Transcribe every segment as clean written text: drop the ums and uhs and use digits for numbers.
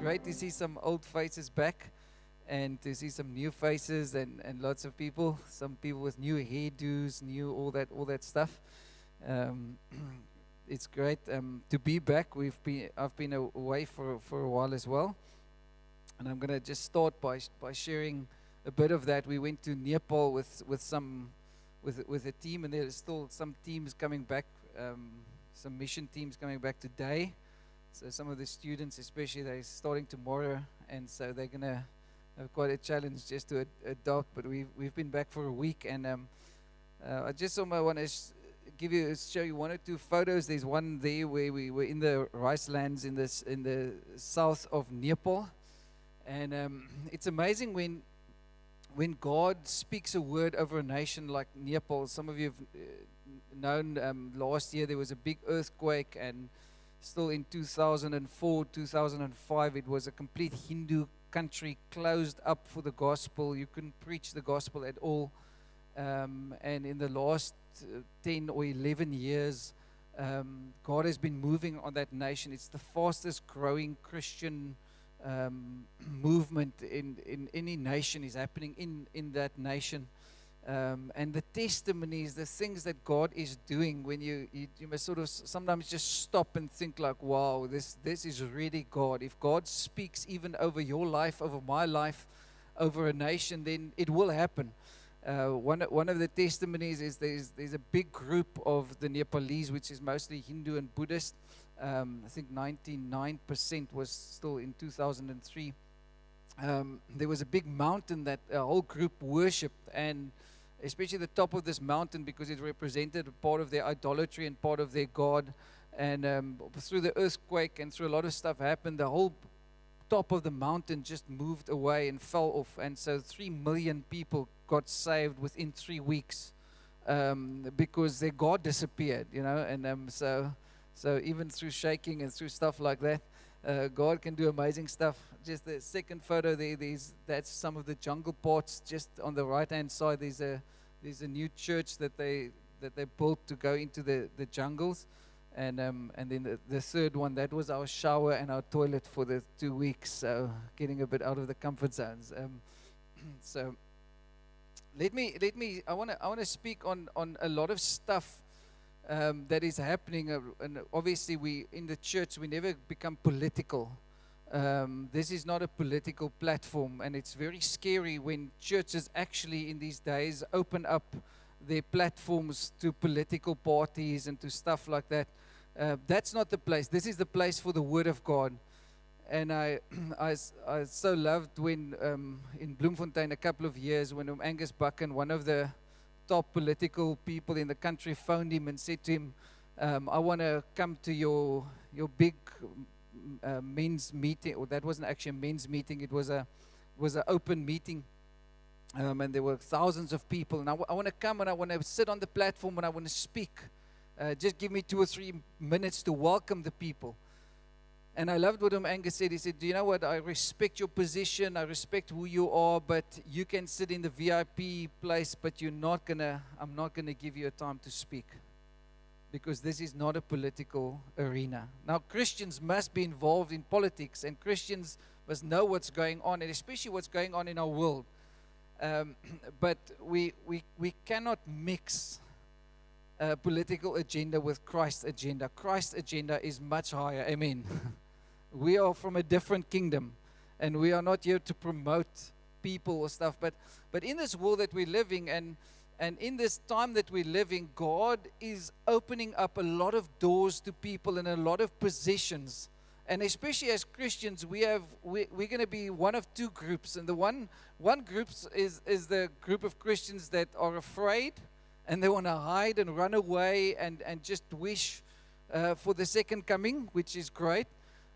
great to see some old faces back and to see some new faces and lots of people. Some people with new hairdos, new all that stuff. Um, it's great to be back. I've been away for a while as well, and I'm gonna just start by sharing a bit of that. We went to Nepal with a team, and there's still some teams coming back. Some mission teams coming back today. So some of the students, especially, they're starting tomorrow, and so they're gonna have quite a challenge just to adopt. But we've been back for a week, and I just want to show you one or two photos. There's one there where we were in the rice lands in the south of Nepal, and it's amazing when God speaks a word over a nation like Nepal. Some of you have known last year there was a big earthquake, and still in 2004, 2005, it was a complete Hindu country, closed up for the gospel. You couldn't preach the gospel at all. And in the last 10 or 11 years, God has been moving on that nation. It's the fastest growing Christian movement in any nation is happening in that nation. And the testimonies, the things that God is doing, when you must sort of sometimes just stop and think like, wow, this is really God. If God speaks even over your life, over my life, over a nation, then it will happen. One of the testimonies is there's a big group of the Nepalese, which is mostly Hindu and Buddhist. I think 99% was still in 2003. There was a big mountain that a whole group worshipped, and especially the top of this mountain, because it represented part of their idolatry and part of their God. And through the earthquake and through a lot of stuff happened, the whole top of the mountain just moved away and fell off. And so 3 million people got saved within 3 weeks because their God disappeared, And so even through shaking and through stuff like that, God can do amazing stuff. Just the second photo that's some of the jungle parts. Just on the right hand side, there's a new church that they built to go into the jungles, and then the third one, that was our shower and our toilet for the 2 weeks. So getting a bit out of the comfort zones. So let me. I want to speak on a lot of stuff that is happening, and obviously we in the church we never become political. This is not a political platform, and it's very scary when churches actually in these days open up their platforms to political parties and to stuff like that. That's not the place. This is the place for the Word of God. And I so loved when in Bloemfontein a couple of years when Angus Buchan, one of the top political people in the country, phoned him and said to him, I want to come to your big men's meeting. Or that wasn't actually a men's meeting, it was an open meeting, and there were thousands of people, and I want to come and I want to sit on the platform and I want to speak. Just give me 2 or 3 minutes to welcome the people. And I loved what Angus said. He said, do you know what, I respect your position, I respect who you are, but you can sit in the VIP place, but I'm not gonna give you a time to speak, because this is not a political arena. Now, Christians must be involved in politics, and Christians must know what's going on, and especially what's going on in our world. But we cannot mix a political agenda with Christ's agenda. Christ's agenda is much higher. Amen. We are from a different kingdom, and we are not here to promote people or stuff. But in this world that we're living, and in this time that we're living, God is opening up a lot of doors to people and a lot of positions. And especially as Christians, we're going to be one of 2 groups. And the one group is the group of Christians that are afraid, and they want to hide and run away and just wish for the second coming, which is great.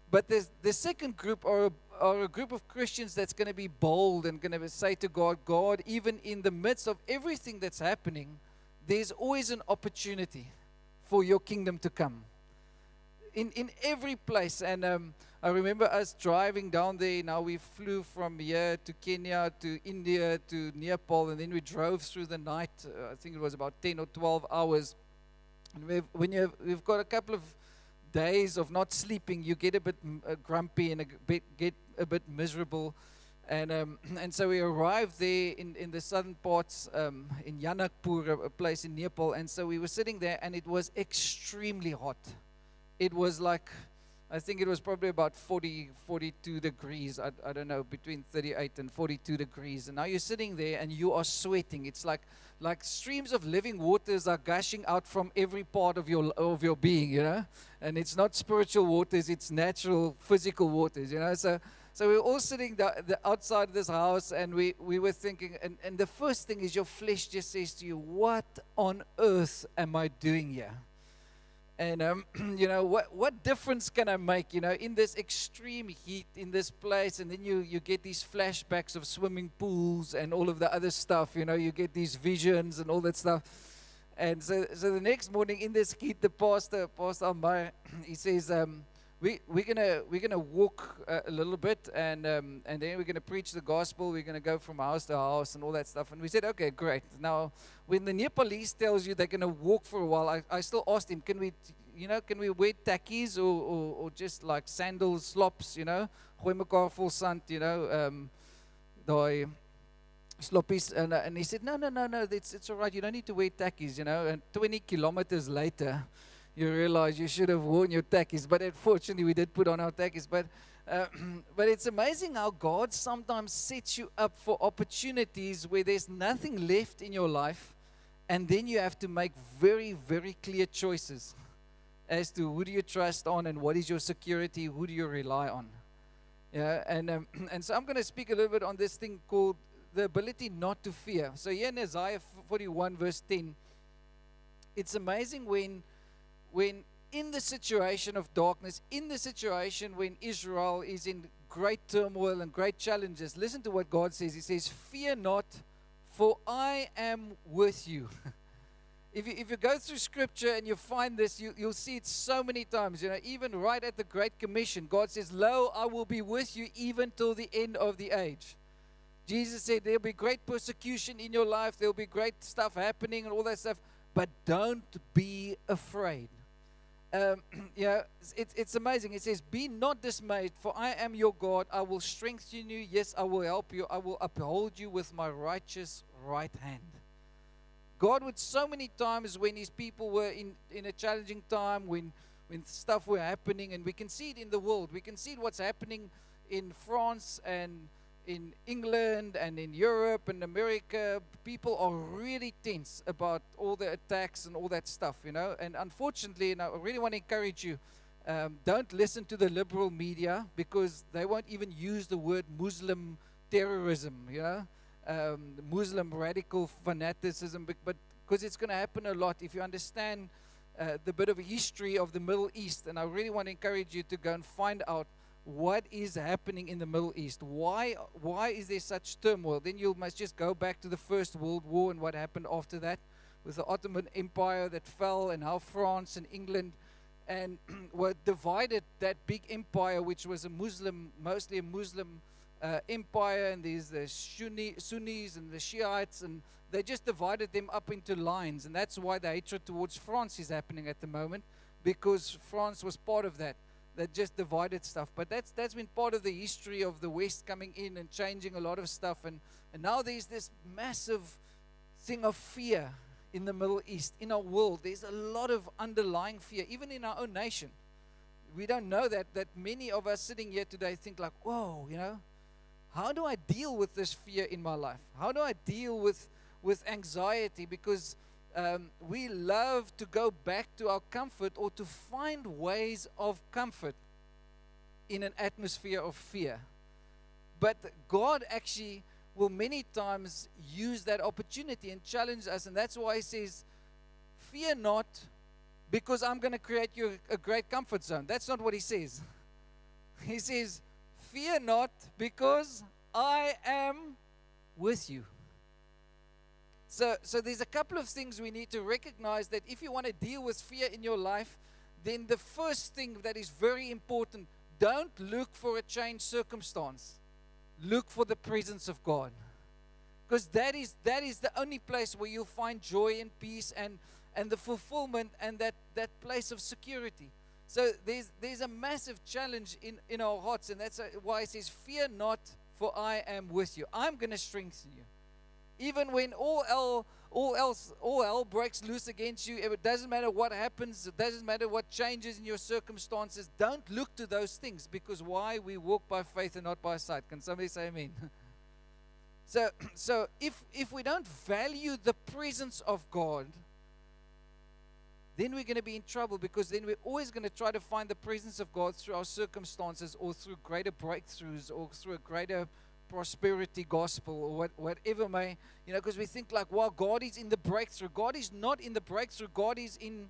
But the second group are a group of Christians that's going to be bold and going to say to God, even in the midst of everything that's happening, there's always an opportunity for your kingdom to come. In every place. And I remember us driving down there. Now we flew from here to Kenya, to India, to Nepal, and then we drove through the night. I think it was about 10 or 12 hours. And we've got a couple of days of not sleeping, you get a bit grumpy and get a bit miserable. And so we arrived there in the southern parts, in Janakpur, a place in Nepal. And so we were sitting there, and it was extremely hot. It was like, I think it was probably about 42 degrees. I don't know, between 38 and 42 degrees. And now you're sitting there and you are sweating. It's like streams of living waters are gushing out from every part of your being, you know. And it's not spiritual waters, it's natural, physical waters, you know. So we were all sitting the outside of this house, and we were thinking, and the first thing is your flesh just says to you, what on earth am I doing here? And, you know, what difference can I make, you know, in this extreme heat, in this place? And then you get these flashbacks of swimming pools and all of the other stuff, you know, you get these visions and all that stuff. And so the next morning in this heat, the Pastor Amar, he says, we're gonna walk a little bit, and then we're gonna preach the gospel. We're gonna go from house to house and all that stuff. And we said, okay, great. Now, when the Nepalese tells you they're gonna walk for a while, I still asked him, can we wear takkies or just like sandals, slops, you know, gooi mekaar vol sand, you know, daai sloppies, and he said, no, it's all right. You don't need to wear takkies, you know. And 20 kilometers later, you realize you should have worn your takkies, but unfortunately we did put on our takkies. But it's amazing how God sometimes sets you up for opportunities where there's nothing left in your life, and then you have to make very, very clear choices as to who do you trust on and what is your security, who do you rely on. Yeah, and so I'm going to speak a little bit on this thing called the ability not to fear. So here in Isaiah 41 verse 10, it's amazing when in the situation of darkness, in the situation when Israel is in great turmoil and great challenges, listen to what God says. He says, fear not, for I am with you. If you go through Scripture and you find this, you'll see it so many times. You know, even right at the Great Commission, God says, lo, I will be with you even till the end of the age. Jesus said, there'll be great persecution in your life. There'll be great stuff happening and all that stuff. But don't be afraid. You know, it's amazing. It says, be not dismayed, for I am your God. I will strengthen you. Yes, I will help you. I will uphold you with my righteous right hand. God would so many times when his people were in a challenging time, when stuff were happening, and we can see it in the world. We can see what's happening in France and in England and in Europe and America. People are really tense about all the attacks and all that stuff, you know. And unfortunately, and I really want to encourage you, don't listen to the liberal media, because they won't even use the word Muslim terrorism, you know, Muslim radical fanaticism, but because it's going to happen a lot if you understand the bit of history of the Middle East. And I really want to encourage you to go and find out what is happening in the Middle East. Why is there such turmoil? Then you must just go back to the First World War and what happened after that with the Ottoman Empire that fell, and how France and England and were divided, that big empire, which was mostly a Muslim empire, and there's the Sunnis and the Shiites, and they just divided them up into lines. And that's why the hatred towards France is happening at the moment, because France was part of that just divided stuff. But that's been part of the history of the West coming in and changing a lot of stuff. And now there's this massive thing of fear in the Middle East, in our world. There's a lot of underlying fear, even in our own nation. We don't know that many of us sitting here today think like, whoa, you know, how do I deal with this fear in my life? How do I deal with anxiety? Because we love to go back to our comfort, or to find ways of comfort in an atmosphere of fear. But God actually will many times use that opportunity and challenge us. And that's why he says, fear not, because I'm going to create you a great comfort zone. That's not what he says. He says, fear not, because I am with you. So there's a couple of things we need to recognize, that if you want to deal with fear in your life, then the first thing that is very important, don't look for a changed circumstance. Look for the presence of God. Because that is the only place where you'll find joy and peace and the fulfillment and that place of security. So there's a massive challenge in our hearts, and that's why it says, "Fear not, for I am with you. I'm going to strengthen you." Even when all hell breaks loose against you, it doesn't matter what happens, it doesn't matter what changes in your circumstances. Don't look to those things, because why? We walk by faith and not by sight. Can somebody say amen? So if we don't value the presence of God, then we're going to be in trouble, because then we're always going to try to find the presence of God through our circumstances, or through greater breakthroughs, or through a greater prosperity gospel, or whatever may, because we think like, wow, God is in the breakthrough. God is not in the breakthrough. God is in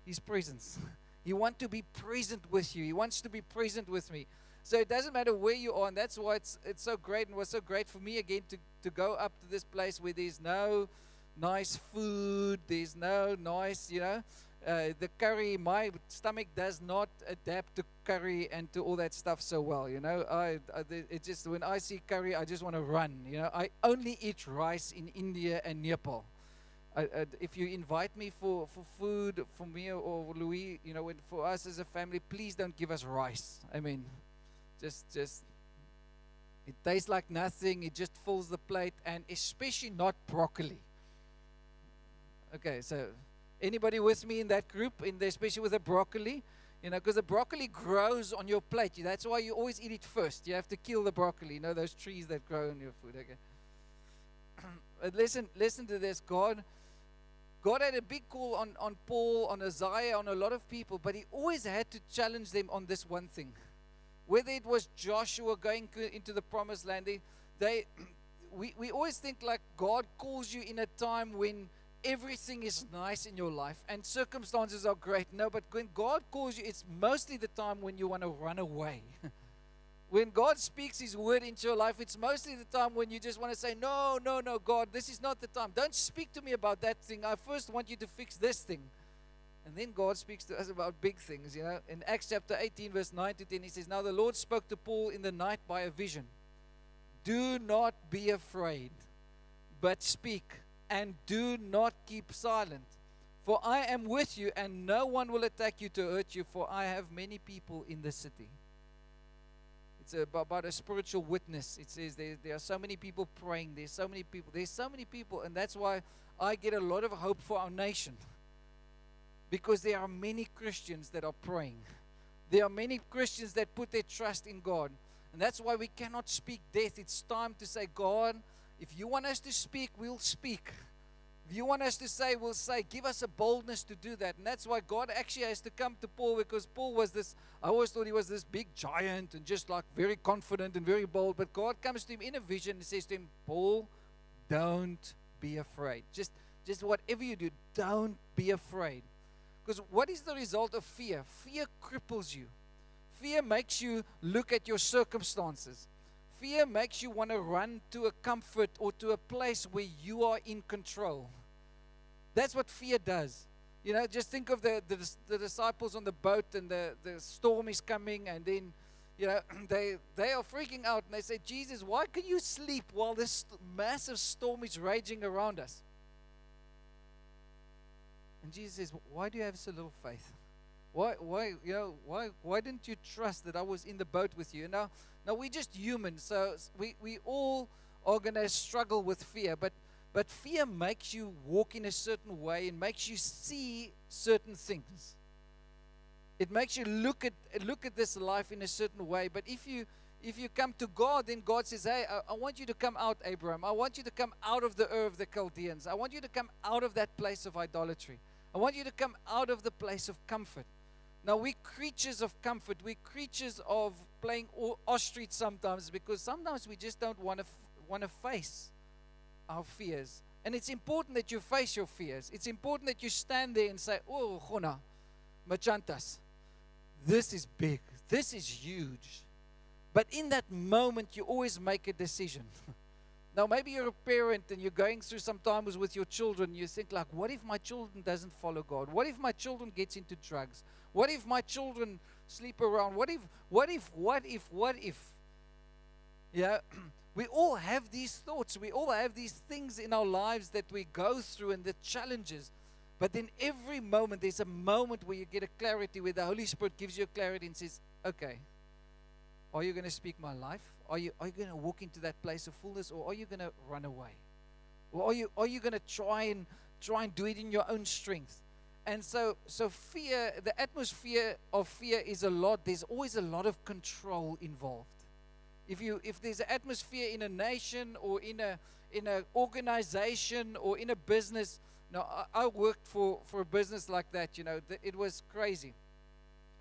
His presence. He wants to be present with you. He wants to be present with me. So it doesn't matter where you are, and that's why it's so great, and was so great for me again to go up to this place where there's no nice food, there's no nice, the curry, my stomach does not adapt to curry and to all that stuff so well, it just, when I see curry, I just want to run, I only eat rice in India and Nepal. If you invite me for food, for me or Louis, for us as a family, please don't give us rice. I mean, just it tastes like nothing. It just fills the plate, and especially not broccoli. Okay, so anybody with me in that group, especially with the broccoli? Because the broccoli grows on your plate. That's why you always eat it first. You have to kill the broccoli. Those trees that grow on your food. Okay. But listen to this. God had a big call on Paul, on Isaiah, on a lot of people, but He always had to challenge them on this one thing. Whether it was Joshua going into the promised land, we always think like God calls you in a time when everything is nice in your life and circumstances are great. No, but when God calls you, it's mostly the time when you want to run away. When God speaks His word into your life, it's mostly the time when you just want to say, no, God, this is not the time. Don't speak to me about that thing. I first want you to fix this thing. And then God speaks to us about big things, In Acts chapter 18, verse 9 to 10, He says, "Now the Lord spoke to Paul in the night by a vision. Do not be afraid, but speak, and do not keep silent. For I am with you, and no one will attack you to hurt you, for I have many people in the city." It's about a spiritual witness. It says there are so many people praying. There's so many people, and that's why I get a lot of hope for our nation. Because there are many Christians that are praying. There are many Christians that put their trust in God. And that's why we cannot speak death. It's time to say, God, if you want us to speak, we'll speak. If you want us to say, we'll say. Give us a boldness to do that. And that's why God actually has to come to Paul, because Paul was this, I always thought he was this big giant and just like very confident and very bold. But God comes to him in a vision and says to him, Paul, don't be afraid. Just whatever you do, don't be afraid. Because what is the result of fear? Fear cripples you. Fear makes you look at your circumstances. Fear makes you want to run to a comfort or to a place where you are in control. That's what fear does. Just think of the disciples on the boat, and the storm is coming, and then, they are freaking out, and they say, Jesus, why can you sleep while this massive storm is raging around us? And Jesus says, why do you have so little faith? Why didn't you trust that I was in the boat with you? Now we're just human, so we all are going to struggle with fear. But fear makes you walk in a certain way and makes you see certain things. It makes you look at this life in a certain way. But if you come to God, then God says, hey, I want you to come out, Abraham. I want you to come out of the Ur of the Chaldeans. I want you to come out of that place of idolatry. I want you to come out of the place of comfort. Now, we're creatures of comfort. We're creatures of playing ostrich sometimes, because sometimes we just don't want to face our fears. And it's important that you face your fears. It's important that you stand there and say, oh, Gona, Machantas, this is big. This is huge. But in that moment, you always make a decision. Now, maybe you're a parent and you're going through some times with your children. You think like, what if my children doesn't follow God? What if my children gets into drugs? What if my children sleep around? What if? Yeah, we all have these thoughts. We all have these things in our lives that we go through and the challenges. But then every moment, there's a moment where you get a clarity, where the Holy Spirit gives you a clarity and says, okay, are you going to speak my life? Are you going to walk into that place of fullness, or are you going to run away? Or are you going to try and do it in your own strength? And so fear, the atmosphere of fear is a lot. There's always a lot of control involved. If there's an atmosphere in a nation or in a organization or in a business, I worked for a business like that. It was crazy.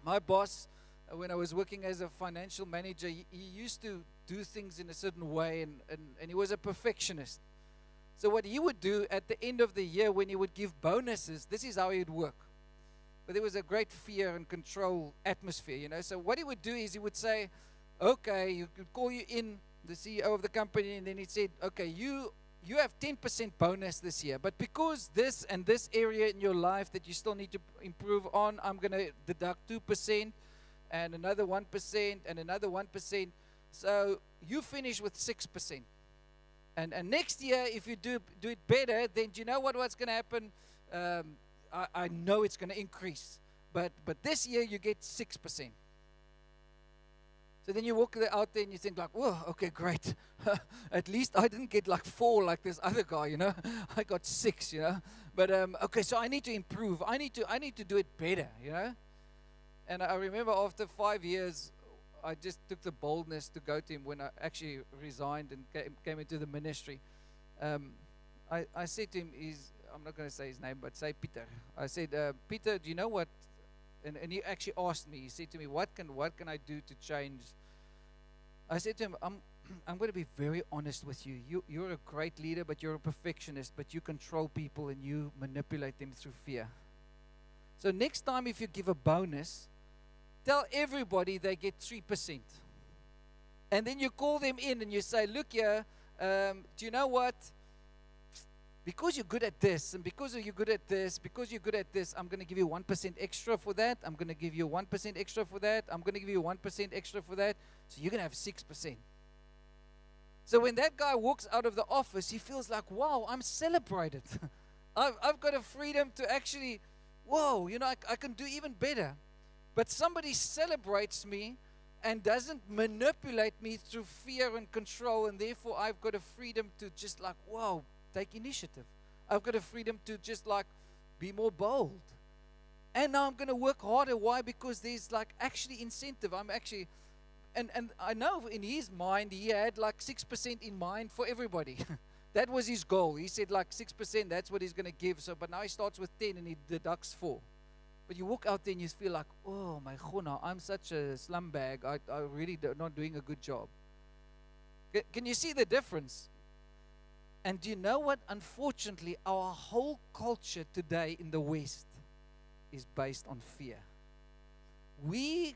My boss, when I was working as a financial manager, he used to do things in a certain way, and he was a perfectionist. So what he would do at the end of the year, when he would give bonuses, this is how he would work. But there was a great fear and control atmosphere, So what he would do is he would say, okay, you could call you in, the CEO of the company, and then he said, okay, you have 10% bonus this year, but because this and this area in your life that you still need to improve on, I'm going to deduct 2% and another 1% and another 1%. So you finish with 6%. And next year, if you do it better, then do you know what's going to happen? I know it's going to increase. But this year, you get 6%. So then you walk out there and you think like, whoa, okay, great. At least I didn't get like 4 like this other guy, I got 6, But okay, so I need to improve. I need to do it better, And I remember after 5 years, I just took the boldness to go to him when I actually resigned and came into the ministry. I said to him, I'm not going to say his name, but say Peter. I said, Peter, do you know what? And he actually asked me. He said to me, what can I do to change? I said to him, I'm going to be very honest with you. You're a great leader, but you're a perfectionist. But you control people and you manipulate them through fear. So next time, if you give a bonus, tell everybody they get 3%. And then you call them in and you say, look here, do you know what? Because you're good at this, and because you're good at this, I'm going to give you 1% extra for that. I'm going to give you 1% extra for that. I'm going to give you 1% extra for that. So you're going to have 6%. So when that guy walks out of the office, he feels like, wow, I'm celebrated. I've got a freedom to actually, whoa, I can do even better. But somebody celebrates me and doesn't manipulate me through fear and control, and therefore I've got a freedom to just like, wow, take initiative. I've got a freedom to just like be more bold. And now I'm going to work harder. Why? Because there's like actually incentive. I'm actually, and I know in his mind he had like 6% in mind for everybody. That was his goal. He said like 6%, that's what he's going to give. So, but now he starts with 10 and he deducts 4. But you walk out there and you feel like, oh my God, I'm such a slum bag. I really not doing a good job. Can you see the difference? And do you know what? Unfortunately, our whole culture today in the West is based on fear. We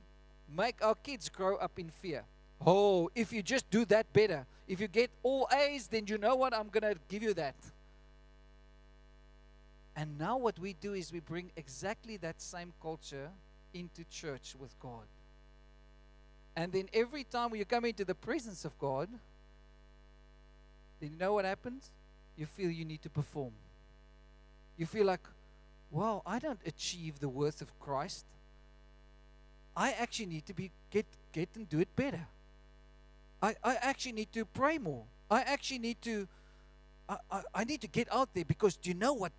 make our kids grow up in fear. Oh, if you just do that better, if you get all A's, then you know what? I'm going to give you that. And now what we do is we bring exactly that same culture into church with God. And then every time you come into the presence of God, then you know what happens? You feel you need to perform. You feel like, wow, I don't achieve the worth of Christ. I actually need to get and do it better. I actually need to pray more. I actually need to I need to get out there, because do you know what?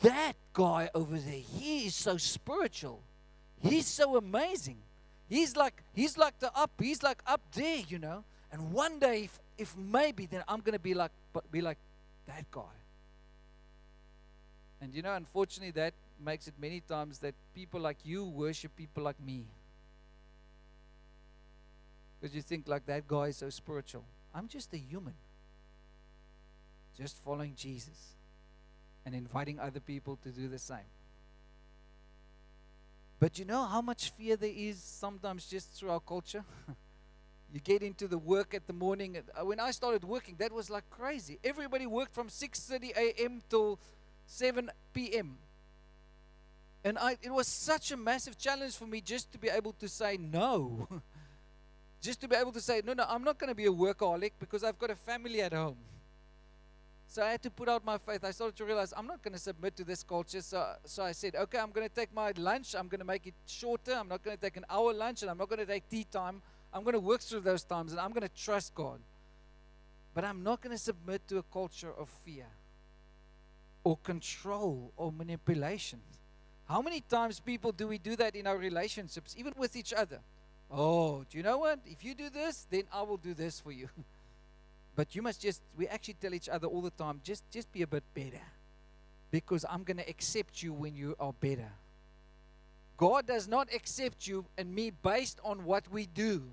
That guy over there, he is so spiritual. He's so amazing. He's like up there, And one day, if maybe, then I'm going to be like that guy. And unfortunately, that makes it many times that people like you worship people like me. Because you think like that guy is so spiritual. I'm just a human. Just following Jesus and inviting other people to do the same. But you know how much fear there is sometimes just through our culture? You get into the work at the morning. When I started working, that was like crazy. Everybody worked from 6:30 a.m. till 7 p.m. And it was such a massive challenge for me just to be able to say no. Just to be able to say, no, I'm not going to be a workaholic because I've got a family at home. So I had to put out my faith. I started to realize I'm not going to submit to this culture. So I said, okay, I'm going to take my lunch. I'm going to make it shorter. I'm not going to take an hour lunch, and I'm not going to take tea time. I'm going to work through those times, and I'm going to trust God. But I'm not going to submit to a culture of fear or control or manipulation. How many times do we do that in our relationships, even with each other? Oh, do you know what? If you do this, then I will do this for you. But you must we actually tell each other all the time, just be a bit better. Because I'm going to accept you when you are better. God does not accept you and me based on what we do.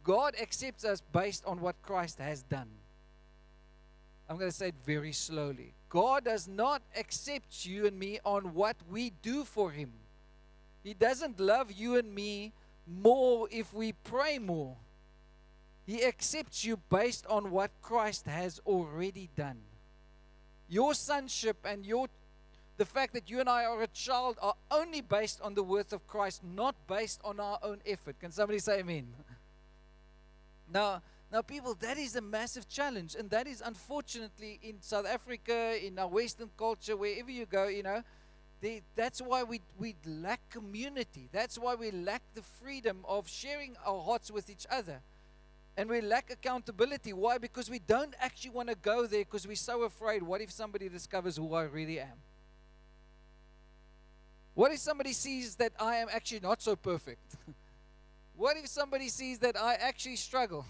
God accepts us based on what Christ has done. I'm going to say it very slowly. God does not accept you and me on what we do for Him. He doesn't love you and me more if we pray more. He accepts you based on what Christ has already done. Your sonship and the fact that you and I are a child are only based on the worth of Christ, not based on our own effort. Can somebody say amen? Now, people, that is a massive challenge. And that is unfortunately in South Africa, in our Western culture, wherever you go, that's why we lack community. That's why we lack the freedom of sharing our hearts with each other. And we lack accountability. Why? Because we don't actually want to go there because we're so afraid. What if somebody discovers who I really am? What if somebody sees that I am actually not so perfect? What if somebody sees that I actually struggle?